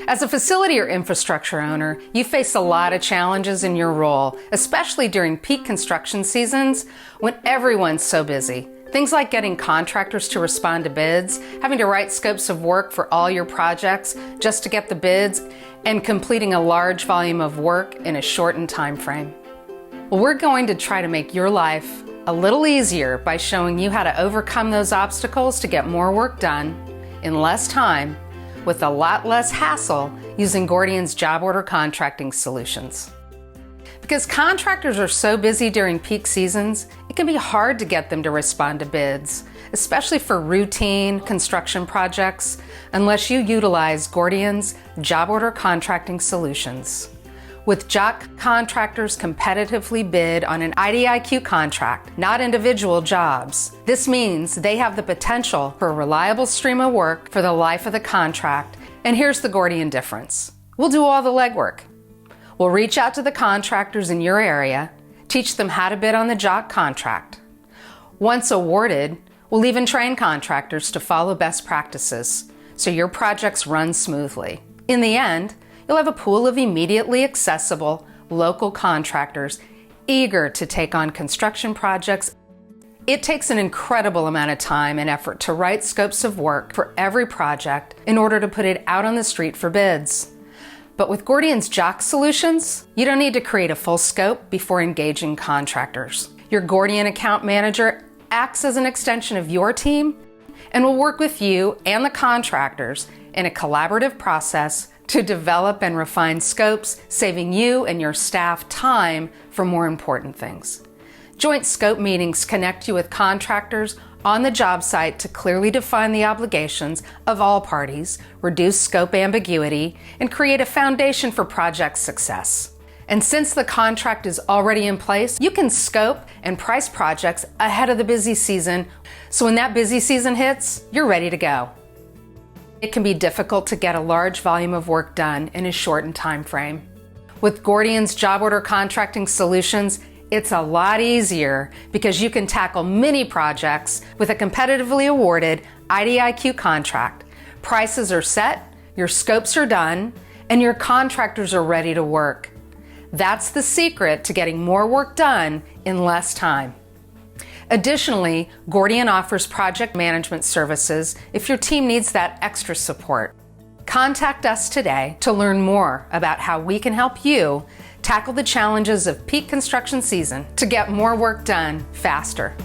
As a facility or infrastructure owner, you face a lot of challenges in your role, especially during peak construction seasons when everyone's so busy. Things like getting contractors to respond to bids, having to write scopes of work for all your projects just to get the bids, and completing a large volume of work in a shortened time frame. Well, we're going to try to make your life a little easier by showing you how to overcome those obstacles to get more work done in less time with a lot less hassle using Gordian's job order contracting solutions. Because contractors are so busy during peak seasons, it can be hard to get them to respond to bids, especially for routine construction projects, unless you utilize Gordian's job order contracting solutions. With job contractors competitively bid on an IDIQ contract, not individual jobs. This means they have the potential for a reliable stream of work for the life of the contract. And here's the Gordian difference. We'll do all the legwork. We'll reach out to the contractors in your area, teach them how to bid on the job contract. Once awarded, we'll even train contractors to follow best practices so your projects run smoothly. In the end, you'll have a pool of immediately accessible local contractors eager to take on construction projects. It takes an incredible amount of time and effort to write scopes of work for every project in order to put it out on the street for bids. But with Gordian's JOC solutions, you don't need to create a full scope before engaging contractors. Your Gordian account manager acts as an extension of your team and will work with you and the contractors in a collaborative process to develop and refine scopes, saving you and your staff time for more important things. Joint scope meetings connect you with contractors on the job site to clearly define the obligations of all parties, reduce scope ambiguity, and create a foundation for project success. And since the contract is already in place, you can scope and price projects ahead of the busy season, so when that busy season hits, you're ready to go. It can be difficult to get a large volume of work done in a shortened time frame. With Gordian's job order contracting solutions, it's a lot easier because you can tackle many projects with a competitively awarded IDIQ contract. Prices are set, your scopes are done, and your contractors are ready to work. That's the secret to getting more work done in less time. Additionally, Gordian offers project management services if your team needs that extra support. Contact us today to learn more about how we can help you tackle the challenges of peak construction season to get more work done faster.